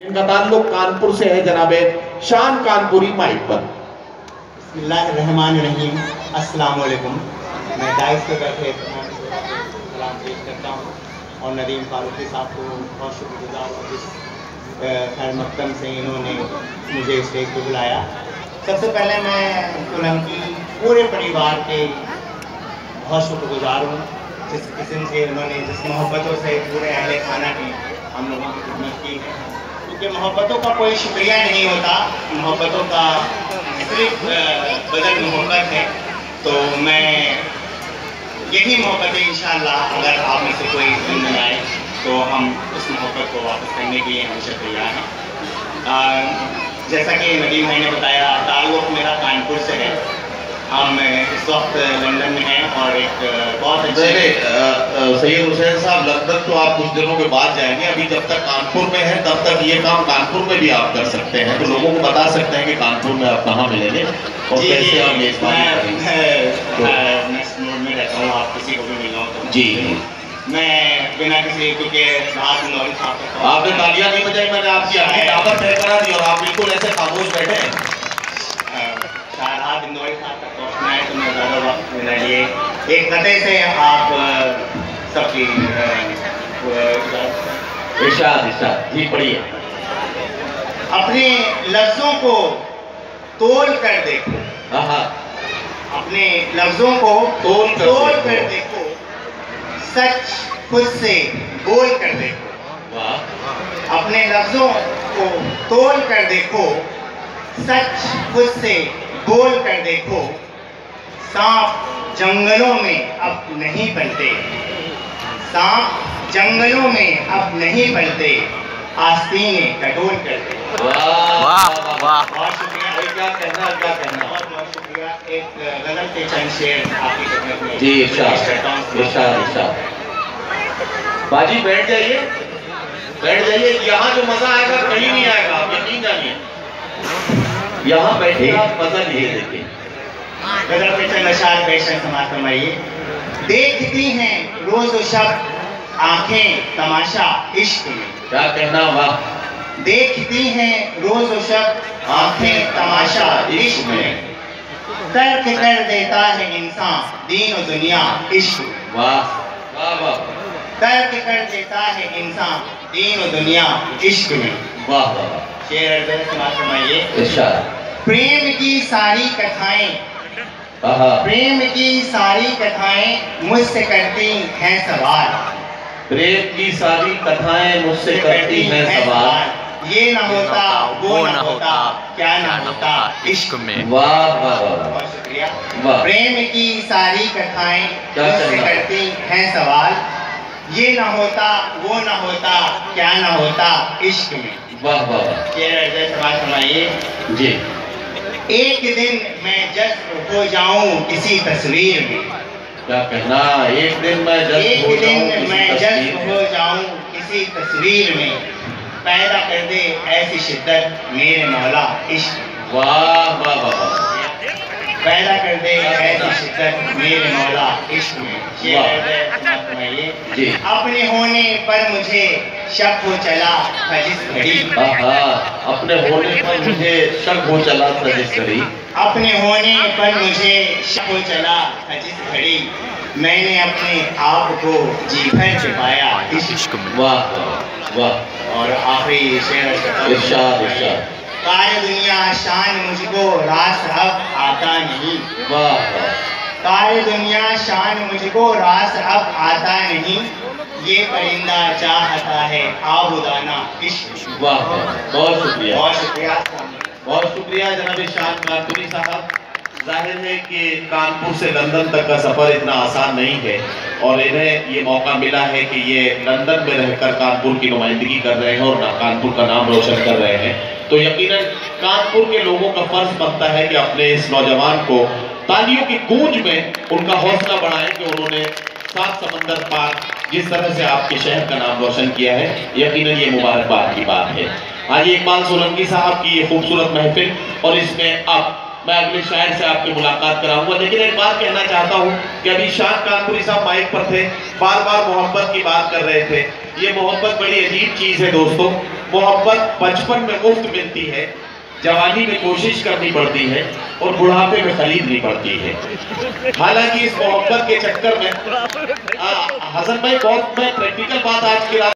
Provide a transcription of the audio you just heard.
इनका ताल्लुक कानपुर से है। जनाबे शान कानपुरी माइक पर। बिस्मिल्लाहिर्रहमानिर्रहीम, अस्सलाम वालेकुम। मैं डाइस पे बैठे सलाम पेश करता हूँ और नदीम फारूकी साहब को बहुत शुक्रगुजार हूँ जिस खैर मकदम से इन्होंने मुझे स्टेज पे बुलाया। सबसे पहले मैं कुलम की पूरे परिवार के बहुत शुक्रगुजार हूँ जिस किस्म से उन्होंने जिस मोहब्बतों से पूरे अहले खाना की हम लोगों की खिदमत की है। क्योंकि मोहब्बतों का कोई शुक्रिया नहीं होता, मोहब्बतों का सिर्फ बदल मोहब्बत है। तो मैं यही मोहब्बतें इंशाअल्लाह अगर आप में से कोई जिंदा आए तो हम उस मोहब्बत को वापस करने के लिए हमेशा तैयार हैं। जैसा कि नदीम भाई ने बताया, ताल्लुक़ मेरा कानपुर से है। हम इस वक्त लंदन में हैं और एक बहुत अच्छे सैयद हुसैन साहब, लंदन तो आप कुछ दिनों के बाद जाएंगे। अभी जब तक कानपुर में हैं तब तक ये काम कानपुर में भी आप कर सकते हैं, तो लोगों को बता सकते हैं कि कानपुर में आप कहाँ मिलेंगे और कैसे आप मेजबानी में रहता हूँ। आप किसी को भी मिलना हो जी, मैं बिना किसी क्योंकि आपने तालियां नहीं बजाई, मैंने आपकी दावत तय करा दी और आप बिल्कुल ऐसे खामोश बैठे हैं। शाहराद इंदौरी साहब तक पहुँचना है तो मैं ज़्यादा वक्त मेरे लिए एक कते से आप सबकी इरशाद जी पढ़िए। अपने लफ्ज़ों को तोल कर देखो, अपने लफ्ज़ों को तोल कर देखो, सच खुद से बोल कर देखो। अपने लफ्ज़ों को तोल कर देखो, सच खुद से बोल कर देखो। सांप जंगलों में अब नहीं पलते, सांप जंगलों में अब नहीं पलते, आस्तीनें टटोल कर देखो। वाह वाह, बहुत शुक्रिया। क्या कहना बहुत शुक्रिया। एक गजल के चंद शेर आपकी खिदमत में जी। इरशाद बाजी बैठ जाइए। यहाँ जो मजा आएगा कहीं नहीं आएगा, आप यकीन जानिए। यहाँ बैठे आप मजा नहीं देखिए। गजल के चंद अशार बेशक समाप्त फरमाइए। देखती हैं रोज और शब आंखें तमाशा इश्क में। क्या कहना, वाह। देखती हैं रोज और शब आंखें तमाशा इश्क में, तर्क कर देता है इंसान दीन और दुनिया इश्क में। वाह वाह वाह, तर्क कर देता है इंसान दीन और दुनिया इश्क में। वाह वाह। शेर समाप्त फरमाइए। इरशाद। प्रेम की सारी कथाएं, प्रेम की सारी कथाएं मुझसे करती हैं सवाल। प्रेम की सारी कथाएं मुझसे करती हैं सवाल। ये ना होता वो ना होता, क्या ना होता इश्क में। वाह वाह वाह, बहुत शुक्रिया। वाह। प्रेम की सारी कथाएं मुझसे करती हैं सवाल। ये ना होता वो ना होता, क्या ना होता इश्क में। वाह वाह। ये समाज फरमाइए जी। एक दिन मैं जज्ब हो जाऊं किसी तस्वीर में। क्या कहना, एक दिन मैं जज्ब हो जाऊं किसी तस्वीर में, पैदा कर दे ऐसी शिद्दत मेरे मौला इश्क। वाह वाह वाह, पैदा कर दे ऐसी शिद्दत मेरे मौला इश्क में। जी। अपने होने पर मुझे शक हो चला था जिस घड़ी, अपने होने पर मुझे शक हो चला था जिस घड़ी, अपने होने पर मुझे शक हो चला था जिस घड़ी, मैंने अपने आप को जी भर से पाया इश्क में। वाह वाह। और आखिरी शेर इरशाद। कार दुनिया शान मुझको रास अब आता नहीं। वाह। कार दुनिया शान मुझको रास अब आता नहीं, ये परिंदा चाहता है आबुदाना इश्क। वाह, बहुत शुक्रिया। बहुत शुक्रिया जनाब शान कानपुरी साहब। जाहिर है कि कानपुर से लंदन तक का सफ़र इतना आसान नहीं है और इन्हें ये मौका मिला है कि ये लंदन में रहकर कानपुर की नुमाइंदगी कर रहे हैं और कानपुर का नाम रोशन कर रहे हैं। तो यकीनन कानपुर के लोगों का फर्ज बनता है कि अपने इस नौजवान को तालियों की गूंज में उनका हौसला बढ़ाएं कि उन्होंने सात समंदर पार जिस तरह से आपके शहर का नाम रोशन किया है, यकीनन ये मुबारकबाद की बात है। आज इकबाल सोलंकी साहब की ये खूबसूरत महफिल और इसमें अब मैं अगले शायर से आपकी मुलाकात कराऊंगा, लेकिन एक बात कहना चाहता हूँ कि अभी शान कानपुरी साहब माइक पर थे, बार बार मोहब्बत की बात कर रहे थे। ये मोहब्बत बड़ी अजीब चीज़ है दोस्तों। मोहब्बत बचपन में मुफ्त मिलती है, जवानी में कोशिश करनी पड़ती है और बुढ़ापे में खरीदनी पड़ती है। हालांकि इस मोहब्बत के चक्कर में हसन भाई बहुत मैं प्रैक्टिकल बात आज की रात